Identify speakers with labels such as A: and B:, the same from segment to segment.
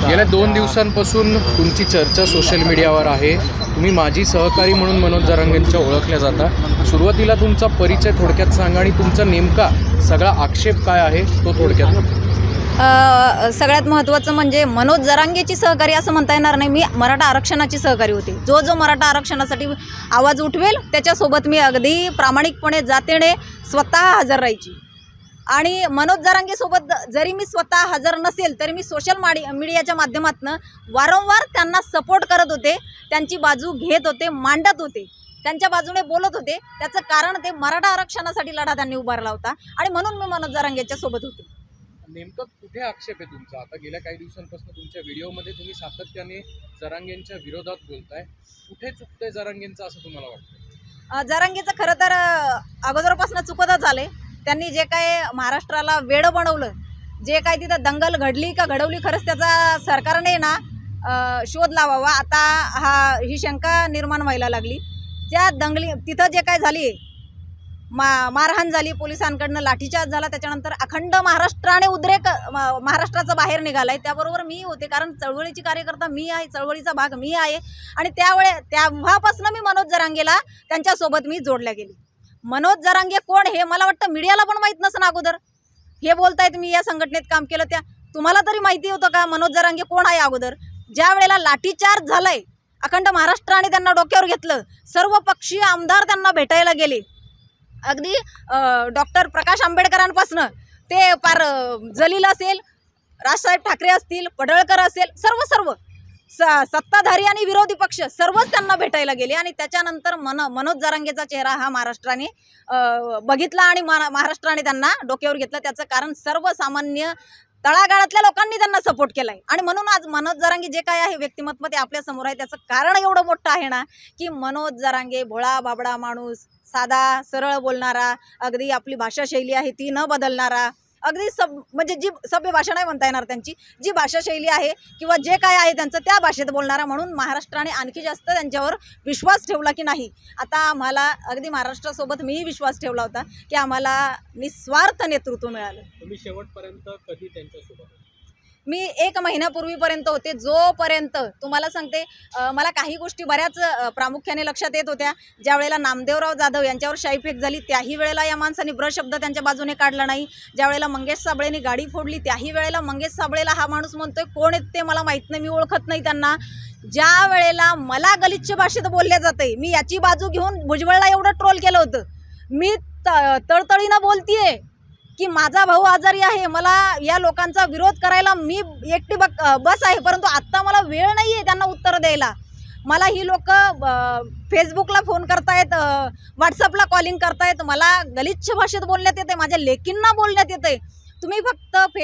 A: गेल्या 2 दिवसांपासून तुमची चर्चा सोशल मीडियावर आहे. तुम्ही माजी सहकारी म्हणून मनोज जरांगेंच्या ओळखल्या जाता. सुरुवातीला तुमचा परिचय थोडक्यात सांगा आणि तुमचा नेमका सगळा आक्षेप काय आहे तो थोडक्यात.
B: सगळ्यात महत्त्वाचं म्हणजे मनोज जरांगेची सहकारी असं म्हणता येणार नाही. मी मराठा आरक्षणाची सहकारी होते. जो मराठा आरक्षणासाठी आवाज उठवेल त्याच्यासोबत मी अगदी प्रामाणिकपणे जातीने स्वतः हजर राहायची. आणि मनोज जरांगेसोबत जरी मी स्वतः हजर नसेल तरी मी सोशल मीडियाच्या माध्यमातून वारंवार त्यांना सपोर्ट करत होते, त्यांची बाजू घेत होते, मांडत होते, त्यांच्या बाजूने बोलत होते. त्याचं कारण ते मराठा आरक्षणासाठी लढा त्यांनी उभारला होता आणि म्हणून मी मनोज जरांगेच्या सोबत होते.
A: नेमकं कुठे आक्षेप आहे तुमचा? आता गेल्या काही दिवसांपासून तुमच्या व्हिडिओमध्ये तुम्ही सातत्याने जरांगेंच्या विरोधात बोलताय. कुठे चुकतंय जरांगेंचं असं तुम्हाला वाटतं?
B: जरांगेचं खरं तर अगोदरपासून चुकतच आले. त्यांनी जे काय महाराष्ट्राला वेडं बनवलं, जे काय तिथं दंगल घडली का घडवली, खरंच त्याचा सरकारने ना शोध लावावा. आता ही शंका निर्माण व्हायला लागली. त्या दंगली तिथं जे काय झाली, मारहाण झाली, पोलिसांकडनं लाठीचार्ज झाला, त्याच्यानंतर अखंड महाराष्ट्राने उद्रेक महाराष्ट्राचा बाहेर निघाला आहे. त्याबरोबर मी होते, कारण चळवळीची कार्यकर्ता मी आहे, चळवळीचा भाग मी आहे. आणि तेव्हापासून मी मनोज जरांगेला त्यांच्यासोबत मी जोडल्या गेली. मनोज जरांगे कोण हे मला वाटतं मीडियाला पण माहीत नसणं अगोदर. हे बोलतायत मी या संघटनेत काम केलं, त्या तुम्हाला तरी माहिती होतं का मनोज जरांगे कोण आहे अगोदर? ज्या वेळेला लाठीचार्ज झालाय, अखंड महाराष्ट्राने त्यांना डोक्यावर घेतलं, सर्व पक्षीय आमदार त्यांना भेटायला गेले. अगदी डॉक्टर प्रकाश आंबेडकरांपासून ते पार जलील असेल, राजसाहेब ठाकरे असतील, पडळकर असेल, सर्व सत्ताधारी आणि विरोधी पक्ष सर्वच त्यांना भेटायला गेले. आणि त्याच्यानंतर मनोज जरांगेचा चेहरा हा महाराष्ट्राने बघितला आणि महाराष्ट्राने त्यांना डोक्यावर घेतलं. त्याचं कारण सर्वसामान्य तळागाळातल्या लोकांनी त्यांना सपोर्ट केला आहे. आणि म्हणून आज मनोज जरांगे जे काय आहे व्यक्तिमत्व ते आपल्यासमोर आहे. त्याचं कारण एवढं मोठं आहे ना की मनोज जरांगे भोळा बाबडा माणूस, साधा सरळ बोलणारा, अगदी आपली भाषाशैली आहे ती न बदलणारा, अगदी म्हणजे जी सभ्य भाषा नाही म्हणता येणार, त्यांची जी भाषाशैली आहे किंवा जे काय आहे त्यांचं त्या भाषेत बोलणारा, म्हणून महाराष्ट्राने आणखी जास्त त्यांच्यावर विश्वास ठेवला की नाही. आता आम्हाला अगदी महाराष्ट्रासोबत मीही विश्वास ठेवला होता की आम्हाला निस्वार्थ नेतृत्व मिळालं.
A: तुम्ही शेवटपर्यंत कधी त्यांच्यासोबत?
B: मी 1 महिन्यापूर्वीपर्यंत होते, जोपर्यंत तुम्हाला सांगते मला काही गोष्टी बऱ्याच प्रामुख्याने लक्षात येत होत्या. ज्या वेळेला नामदेवराव जाधव यांच्यावर शाईफेक झाली त्याही वेळेला या माणसाने शब्द त्यांच्या बाजूने काढला नाही. ज्या वेळेला मंगेश साबळेंनी गाडी फोडली त्याही वेळेला मंगेश साबळेला हा माणूस म्हणतोय कोण आहेत ते मला माहीत नाही, मी ओळखत नाही त्यांना. ज्या वेळेला मला गलिच्छ भाषेत बोलल्या जाते, मी याची बाजू घेऊन भुजबळला एवढं ट्रोल केलं होतं. मी तळतळीनं बोलतीये की माझा भाऊ आजारी आहे, मला या लोकांचा विरोध करायला मी एकटी बस आहे, परंतु आत्ता मला वेळ नाही आहे त्यांना उत्तर द्यायला. मला ही लोक फेसबुकला फोन करतायत, व्हॉट्सअपला कॉलिंग करतायत, मला गलिच्छ भाषेत बोलण्यात येते, माझ्या लेकींना बोलण्यात येते. तुम्ही फक्त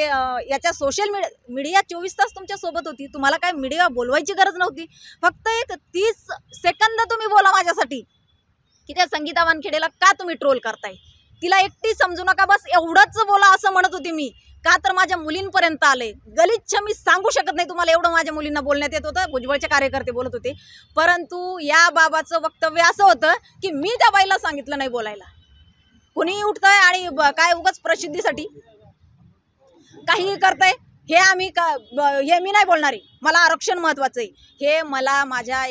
B: याच्या सोशल मीडिया 24 तास तुमच्यासोबत होती, तुम्हाला काय मीडिया बोलवायची गरज नव्हती. फक्त एक 30 सेकंद तुम्ही बोला माझ्यासाठी की त्या संगीता वानखेडेला का तुम्ही ट्रोल करताय, तिला एकटी समजू नका, बस एवढंच बोला असं म्हणत होती मी. का तर माझ्या मुलींपर्यंत आले. गलिच्छ मी सांगू शकत नाही तुम्हाला, एवढं माझ्या मुलींना बोलण्यात येत होतं. भुजबळचे कार्यकर्ते बोलत होते, परंतु या बाबाचं वक्तव्य असं होतं की मी त्या बाईला सांगितलं नाही बोलायला. कुणीही उठतंय आणि काय उगाच प्रसिद्धीसाठी काहीही करताय. हे मी नाही बोलणारी, मला आरक्षण महत्त्वाचं आहे. हे मला माझ्या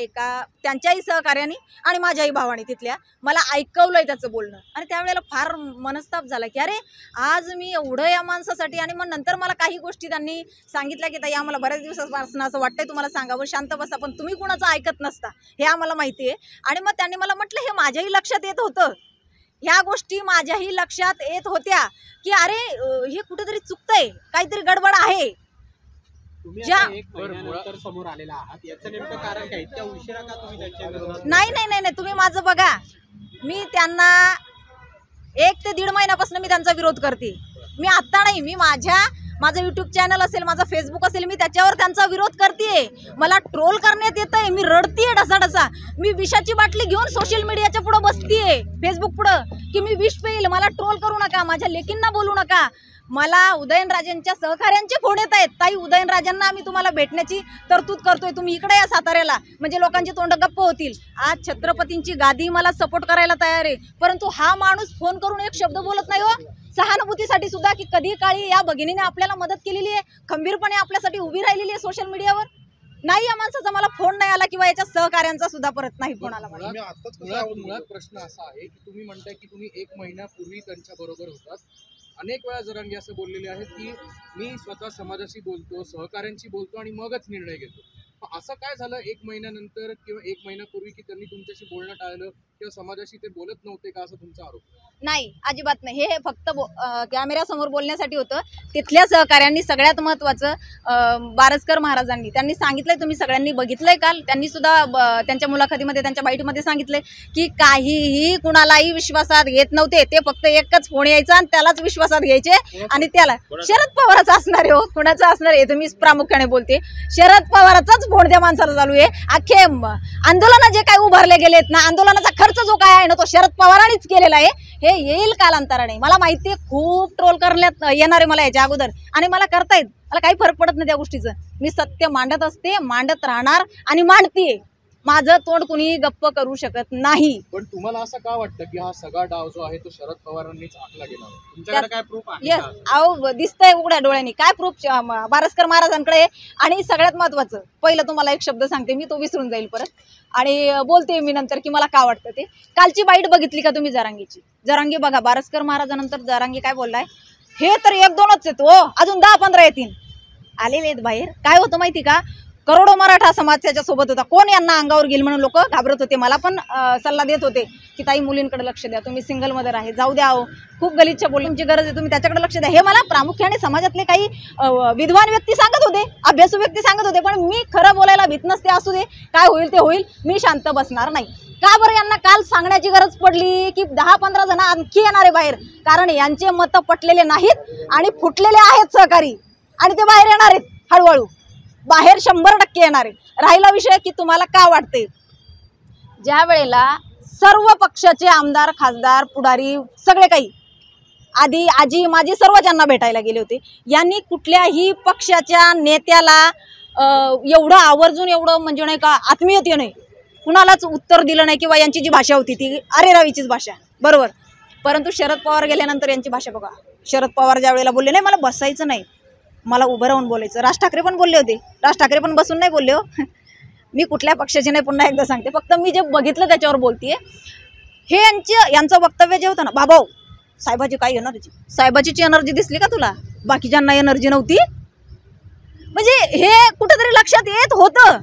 B: त्यांच्याही सहकार्याने आणि माझ्याही भावाने तिथल्या मला ऐकवलंय त्याचं बोलणं. आणि त्यावेळेला फार मनस्ताप झाला की अरे आज मी एवढं या माणसासाठी. आणि मग नंतर मला काही गोष्टी त्यांनी सांगितल्या की ताई आम्हाला बऱ्याच दिवसापासून असं वाटतंय तुम्हाला सांगावं, शांत बसा, पण तुम्ही कुणाचं ऐकत नसता हे आम्हाला माहिती आहे. आणि मग त्यांनी मला म्हटलं हे माझ्याही लक्षात येत होतं, ह्या गोष्टी माझ्याही लक्षात येत होत्या की अरे हे कुठेतरी चुकतंय, काहीतरी गडबड आहे.
A: समोर आलेला आहात याचं नेमकं कारण काय? इतक्या उशिरा का तुम्ही त्यांच्या विरोधात?
B: नाही, तुम्ही माझं बघा, मी त्यांना 1 ते 1.5 महिन्यापासून मी त्यांचा विरोध करते. मी आत्ता नाही, मी माझं यूट्यूब चॅनल असेल, माझा फेसबुक असेल, मी त्याच्यावर त्यांचा विरोध करते. मला ट्रोल करण्यात येतंय, मी रडतीये ढसाढसा. मी विषाची बाटली घेऊन सोशल मीडियाच्या पुढं बसतीये, फेसबुक पुढं, की मी विष पेईल, मला ट्रोल करू नका, माझ्या लेकींना बोलू नका. मला उदयनराजेंच्या सहकाऱ्यांचे फोन येत आहेत, ताई उदयनराजांना आम्ही तुम्हाला भेटण्याची तरतूद करतोय, तुम्ही इकडे या साताऱ्याला, म्हणजे लोकांची तोंड गप्प होतील. आज छत्रपतींची गादी मला सपोर्ट करायला तयार आहे, परंतु हा माणूस फोन करून एक शब्द बोलत नाही हो. सहानुभूतीसाठी सुद्धा, की कधी काळी या भगिनीने आपल्याला मदत केलेली आहे, खंबीरपणे आपल्यासाठी उभी राहिलेली आहे सोशल मीडियावर. नाही, या माणसाचा मला फोन नाही आला किंवा याच्या सहकार्यांचा सुद्धा परत नाही फोन आला मला.
A: मुळात प्रश्न असा आहे की तुम्ही म्हणताय की तुम्ही 1 महिन्यापूर्वी त्यांच्या बरोबर होतात. अनेक वेळा जरांगे असं बोललेले आहेत की मी स्वतः समाजाशी बोलतो, सहकाऱ्यांशी बोलतो आणि मगच निर्णय घेतो. असं काय झालं 1 महिन्यानंतर किंवा 1 महिन्यापूर्वी की त्यांनी तुमच्याशी बोलणं टाळलं किंवा समाजाशी ते बोलत नव्हते का, असं तुमचा आरोप?
B: नाही, अजिबात नाही. हे फक्त कॅमेऱ्यासमोर बोलण्यासाठी होतं. तिथल्या सहकाऱ्यांनी सगळ्यात महत्त्वाचं बारसकर महाराजांनी त्यांनी सांगितलंय, तुम्ही सगळ्यांनी बघितलंय काल, त्यांनी सुद्धा त्यांच्या मुलाखतीमध्ये त्यांच्या बाईटमध्ये सांगितलंय की काहीही कुणालाही विश्वासात घेत नव्हते. ते फक्त एकच फोन यायचा आणि त्यालाच विश्वासात घ्यायचे आणि त्याला शरद पवाराचा असणार आहे. हो, कुणाचं असणार आहे तुम्ही प्रामुख्याने बोलते. शरद पवाराचाच फोन त्या माणसाला चालू आहे. अख्खे आंदोलन जे काय उभारले गेलेत ना, आंदोलनाचा खर्च जो काय आहे ना, तो शरद पवारांनीच केलेला आहे. हे येईल कालांतराने. मला माहिती आहे खूप ट्रोल करण्यात येणार आहे मला याच्या अगोदर, आणि मला करतायत, मला काही फरक पडत नाही त्या गोष्टीचं. मी सत्य मांडत असते, मांडत राहणार आणि मांडतीये. माझं तोंड कुणी गप्प करू शकत नाही.
A: पण तुम्हाला असं का वाटतं की हा सगळा डाव जो आहे तो शरद पवारांनीच आखला गेला? तुमच्याकडे काय प्रूफ आहे?
B: येस, अहो दिसतंय उघड्या डोळ्यांनी. काय प्रूफ? बारसकर महाराजांकडे. आणि सगळ्यात महत्त्वाचं, पहिलं तुम्हाला एक शब्द सांगते मी, तो विसरून जाईल परत, आणि बोलते मी नंतर की मला का वाटतं ते. कालची बाईट बघितली का तुम्ही जरांगीची? जरांगे बघा, बारसकर महाराजांनंतर जरांगे काय बोललाय, हे तर 1-2च आहेत हो, अजून 10-15 येतील. आलेले आहेत बाहेर. काय होतं माहिती का, करोडो मराठा समाज त्याच्या सोबत होता. कोण यांना अंगावर घेईल म्हणून लोक घाबरत होते. मला पण सल्ला देत होते की ताई मुलींकडे लक्ष द्या, तुम्ही सिंगल मदर आहे, जाऊ द्या, हो खूप गलिच्छ बोल, तुमची गरज आहे, तुम्ही त्याच्याकडे लक्ष द्या. हे मला प्रामुख्याने समाजातले काही विद्वान व्यक्ती सांगत होते, अभ्यासू व्यक्ती सांगत होते. पण मी खरं बोलायला भीत नसते. असू दे, काय होईल ते होईल, मी शांत बसणार नाही. का बरं यांना काल सांगण्याची गरज पडली की 10-15 जण आणखी येणारे बाहेर? कारण यांचे मतं पटलेले नाहीत आणि फुटलेले आहेत सहकारी, आणि ते बाहेर येणार आहेत हळूहळू. बाहेर 100% येणार आहे. राहिला विषय की तुम्हाला का वाटते, ज्या वेळेला सर्व पक्षाचे आमदार, खासदार, पुढारी, सगळे काही आधी आजी माझी सर्व ज्यांना भेटायला गेले होते, यांनी कुठल्याही पक्षाच्या नेत्याला एवढं आवर्जून, एवढं म्हणजे नाही का आत्मीयतेने कुणालाच उत्तर दिलं नाही, किंवा यांची जी भाषा होती ती अरेरावीचीच भाषा, बरोबर. परंतु शरद पवार गेल्यानंतर यांची भाषा बघा. शरद पवार ज्या वेळेला बोलले, नाही मला बसायचं नाही, मला उभं राहून बोलायचं. राज ठाकरे पण बोलले होते, राज ठाकरे पण बसून नाही बोलले हो. मी कुठल्या पक्षाचे नाही, पुन्हा एकदा सांगते, फक्त मी जे बघितलं त्याच्यावर बोलतीये. हे यांचं वक्तव्य जे होतं ना, बाबाओ साहेबाची काय एनर्जी, साहेबाची एनर्जी दिसली का तुला? बाकीच्यांना एनर्जी नव्हती. म्हणजे हे कुठेतरी लक्षात येत होतं,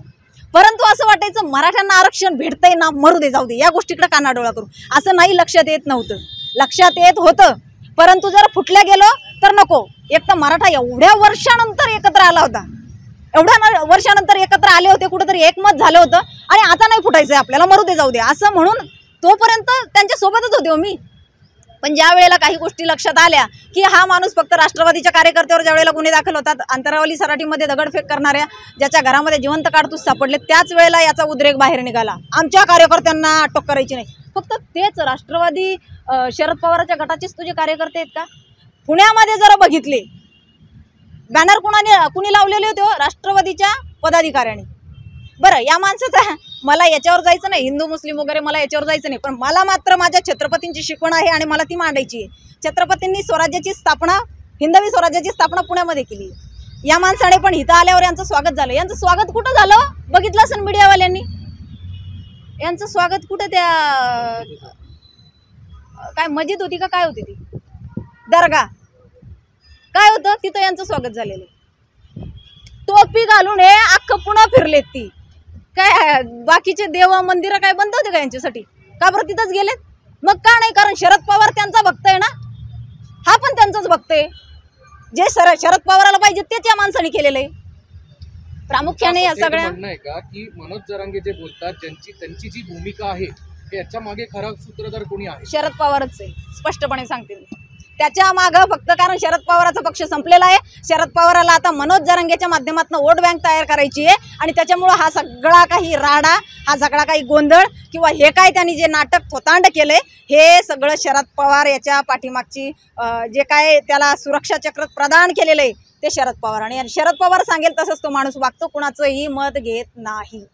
B: परंतु असं वाटायचं मराठ्यांना आरक्षण भेटतंय ना, मरू दे, जाऊ दे, या गोष्टीकडे कानाडोळा करू. असं नाही, लक्षात येत नव्हतं, लक्षात येत होतं. परंतु जर फुटल्या गेलो तर नको. एक तर मराठा एवढ्या वर्षानंतर एकत्र आला होता, एवढ्या वर्षानंतर एकत्र आले होते, कुठेतरी एकमत झालं होतं, आणि आता नाही फुटायचं आपल्याला, मरू दे, जाऊ दे असं म्हणून तोपर्यंत त्यांच्या सोबतच होते हो मी. पण ज्या वेळेला काही गोष्टी लक्षात आल्या की हा माणूस फक्त राष्ट्रवादीच्या कार्यकर्त्यावर ज्या वेळेला गुन्हे दाखल होतात, अंतरावली सराटीमध्ये दगडफेक करणाऱ्या ज्याच्या घरामध्ये जिवंत काडतूस सापडले, त्याच वेळेला याचा उद्रेक बाहेर निघाला. आमच्या कार्यकर्त्यांना अटक करायची नाही. फक्त तेच राष्ट्रवादी शरद पवारांच्या गटाचेच तुझे कार्यकर्ते आहेत का? पुण्यामध्ये जर बघितले बॅनर कुणी लावलेले होते? राष्ट्रवादीच्या पदाधिकाऱ्यांनी. बरं, या माणसाचा मला याच्यावर जायचं नाही, हिंदू मुस्लिम वगैरे मला याच्यावर जायचं नाही, पण मला मात्र माझ्या छत्रपतींची शिकवण आहे आणि मला ती मांडायची आहे. छत्रपतींनी स्वराज्याची स्थापना, हिंदवी स्वराज्याची स्थापना पुण्यामध्ये केली. या माणसाने पण इथं आल्यावर यांचं स्वागत झालं. यांचं स्वागत कुठं झालं बघितलं असेल मीडियावाल्यांनी. यांचं स्वागत कुठं, त्या काय मस्जिद होती का काय होती ती, दर्गा काय होतं तिथं यांचं स्वागत झालेलं. टोपी घालून हे अख्खं पुन्हा फिरलेत. ती काय बाकीचे देव मंदिरं काय बंद होते का यांच्यासाठी? का बरं तिथंच गेलेत? मग का नाही? कारण शरद पवार त्यांचा भक्त आहे ना, हा पण त्यांचाच भक्त आहे. जे शरद पवाराला पाहिजे तेच या माणसाने केलेलं आहे. प्रामुख्याने या सगळ्या
A: म्हणणं आहे का की मनोज जरांगे जे बोलतात, त्यांची जी भूमिका आहे याच्या मागे खरा सूत्रधार कोणी आहे? शरद
B: पवारच आहे, स्पष्टपणे सांगते मी. त्याच्या मागं फक्त कारण शरद पवाराचा पक्ष संपलेला आहे. शरद पवाराला आता मनोज जरांगेच्या माध्यमातून वोट बँक तयार करायची आहे, आणि त्याच्यामुळं हा सगळा काही राडा, हा सगळा काही गोंधळ, किंवा हे काय त्यांनी जे नाटक थोतांड केलंय, हे सगळं शरद पवार याच्या पाठीमागची जे काय त्याला सुरक्षा चक्र प्रदान केलेलं आहे ते शरद पवार. आणि शरद पवार सांगेल तसंच तो माणूस वागतो, कुणाचंही मत घेत नाही.